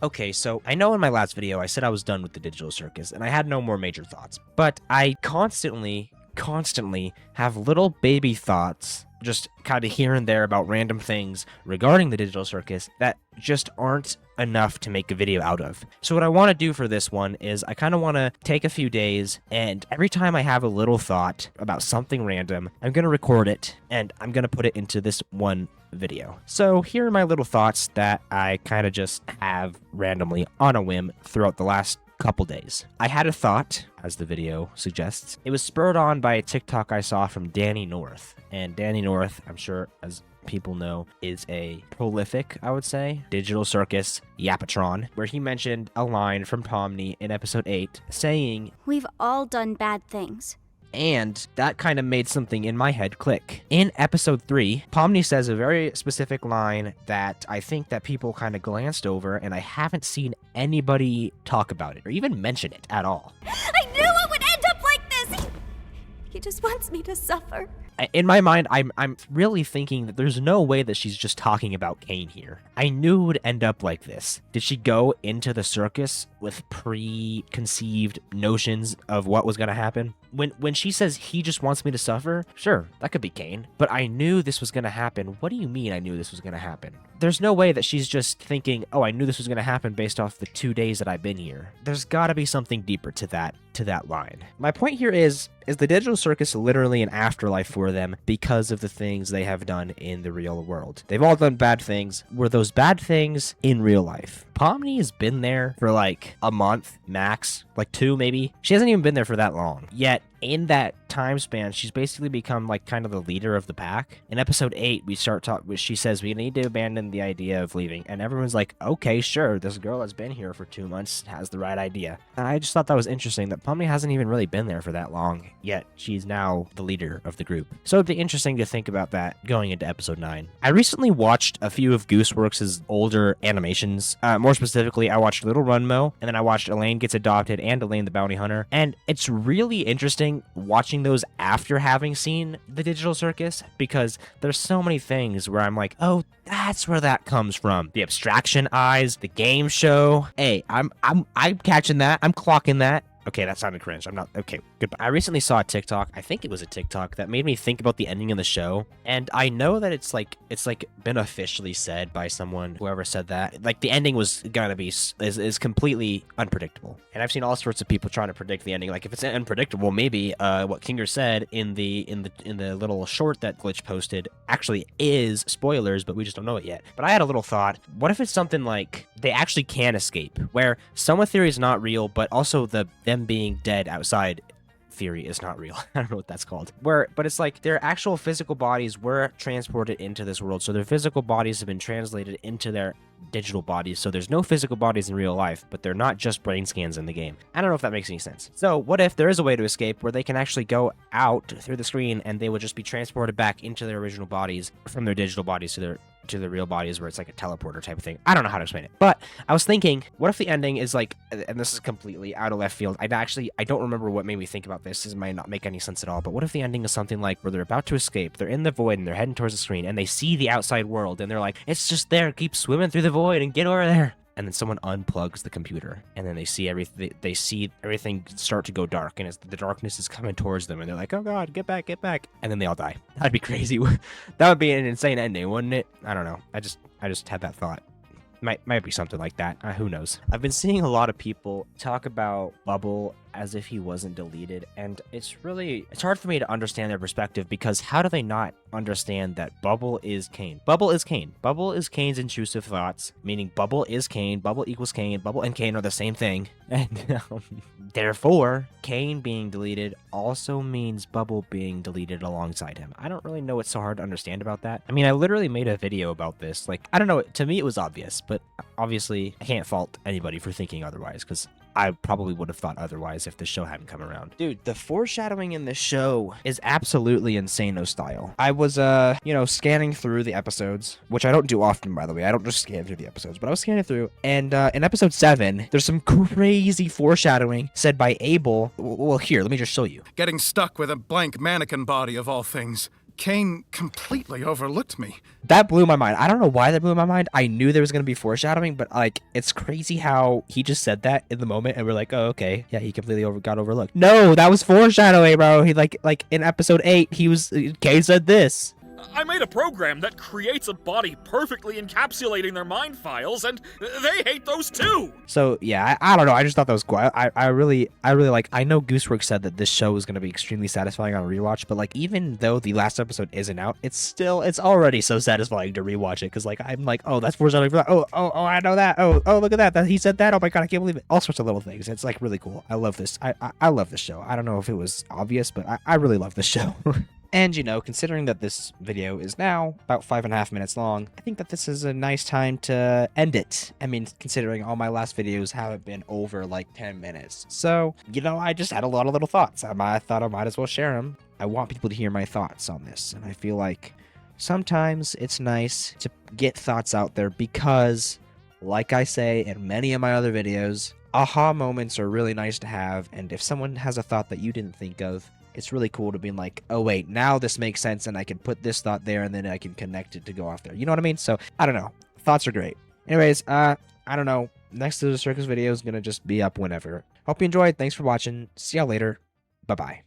Okay, so I know in my last video I said I was done with the digital circus and I had no more major thoughts, but I constantly have little baby thoughts just kind of here and there about random things regarding the digital circus that just aren't enough to make a video out of. So what I want to do for this one is I kind of want to take a few days, and every time I have a little thought about something random, I'm going to record it and I'm going to put it into this one video. So here are my little thoughts that I kind of just have randomly on a whim throughout the last couple days. I had a thought, as the video suggests. It was spurred on by a TikTok I saw from Danny North. And Danny North, I'm sure, as people know, is a prolific, I would say, digital circus yapatron, where he mentioned a line from Pomni in episode 8 saying, "We've all done bad things." And that kind of made something in my head click. In episode 3, Pomni says a very specific line that I think that people kind of glanced over, and I haven't seen anybody talk about it or even mention it at all. I knew it would end up like this! He just wants me to suffer. In my mind, I'm really thinking that there's no way that she's just talking about Kane here. I knew it would end up like this. Did she go into the circus with preconceived notions of what was going to happen? When she says he just wants me to suffer, sure, that could be Kane. But I knew this was going to happen. What do you mean I knew this was going to happen? There's no way that she's just thinking, oh, I knew this was going to happen based off the 2 days that I've been here. There's got to be something deeper to that line. My point here is the digital circus literally an afterlife for them because of the things they have done in the real world? They've all done bad things. Were those bad things in real life? Pomni has been there for like a month max, like 2 maybe. She hasn't even been there for that long. Yet in that time span, she's basically become like kind of the leader of the pack. In episode 8, she says we need to abandon the idea of leaving, and everyone's like, okay, sure, this girl has been here for 2 months, has the right idea. And I just thought that was interesting that Pomni hasn't even really been there for that long, yet she's now the leader of the group. So it'd be interesting to think about that going into episode 9. I recently watched a few of Gooseworx' older animations. More specifically, I watched Little Runmo, and then I watched Elaine Gets Adopted and Elaine the Bounty Hunter, and it's really interesting watching those after having seen the digital circus, because there's so many things where I'm like, oh, that's where that comes from. The abstraction eyes, the game show. Hey, I'm catching that. I'm clocking that. Okay, that sounded cringe. I'm not... Okay, goodbye. I recently saw a TikTok, I think it was a TikTok, that made me think about the ending of the show. And I know that it's been officially said by someone, whoever said that. Like, the ending was gonna be... is completely unpredictable. And I've seen all sorts of people trying to predict the ending. Like, if it's unpredictable, maybe what Kinger said in the little short that Glitch posted actually is spoilers, but we just don't know it yet. But I had a little thought. What if it's something like they actually can escape? Where Soma theory is not real, but also them being dead outside theory is not real. I don't know what that's called. But it's like their actual physical bodies were transported into this world. So their physical bodies have been translated into their digital bodies. So there's no physical bodies in real life, but they're not just brain scans in the game. I don't know if that makes any sense. So what if there is a way to escape where they can actually go out through the screen and they would just be transported back into their original bodies from their digital bodies to their real bodies, where it's like a teleporter type of thing. I don't know how to explain it, but I was thinking, what if the ending is like, and this is completely out of left field, I don't remember what made me think about this. This might not make any sense at all, but what if the ending is something like where they're about to escape, they're in the void and they're heading towards the screen and they see the outside world and they're like, it's just there, keep swimming through the void and get over there. And then someone unplugs the computer, and then they see everything start to go dark, and the darkness is coming towards them, and they're like, oh god, get back, and then they all die. That'd be crazy. That would be an insane ending, wouldn't it? I don't know. I just had that thought. Might be something like that. Who knows? I've been seeing a lot of people talk about Bubble as if he wasn't deleted, and it's hard for me to understand their perspective, because how do they not understand that Bubble is Kane? Bubble is Kane. Bubble is Kane's intrusive thoughts, meaning Bubble is Kane, Bubble equals Kane, Bubble and Kane are the same thing, and therefore, Kane being deleted also means Bubble being deleted alongside him. I don't really know what's so hard to understand about that. I mean, I literally made a video about this. Like, I don't know, to me it was obvious, but obviously I can't fault anybody for thinking otherwise, because I probably would have thought otherwise if the show hadn't come around. Dude, the foreshadowing in this show is absolutely insano style. I was, scanning through the episodes, which I don't do often, by the way. I don't just scan through the episodes, but I was scanning through, and in episode 7, there's some crazy foreshadowing said by Abel. Well, here, let me just show you. Getting stuck with a blank mannequin body of all things. Kane completely overlooked me. That blew my mind. I don't know why that blew my mind. I knew there was going to be foreshadowing, but like, it's crazy how he just said that in the moment and we're like, oh, okay. Yeah, he completely got overlooked. No, that was foreshadowing, bro. He like in episode 8, Kane said this. I made a program that creates a body perfectly encapsulating their mind files, and they hate those too! So, yeah, I don't know. I just thought that was cool. I really like, I know Gooseworx said that this show was going to be extremely satisfying on a rewatch, but like, even though the last episode isn't out, it's already so satisfying to rewatch it, because like, I'm like, oh, that's foreshadowing for that. Oh, I know that. Oh, look at that. He said that. Oh my god, I can't believe it. All sorts of little things. It's like really cool. I love this. I love this show. I don't know if it was obvious, but I really love this show. And, you know, considering that this video is now about 5.5 minutes long, I think that this is a nice time to end it. I mean, considering all my last videos haven't been over like 10 minutes. So, you know, I just had a lot of little thoughts. I thought I might as well share them. I want people to hear my thoughts on this. And I feel like sometimes it's nice to get thoughts out there because, like I say in many of my other videos, aha moments are really nice to have. And if someone has a thought that you didn't think of, it's really cool to be like, oh wait, now this makes sense and I can put this thought there and then I can connect it to go off there. You know what I mean? So, I don't know. Thoughts are great. Anyways, I don't know. Next to the Circus video is going to just be up whenever. Hope you enjoyed. Thanks for watching. See y'all later. Bye-bye.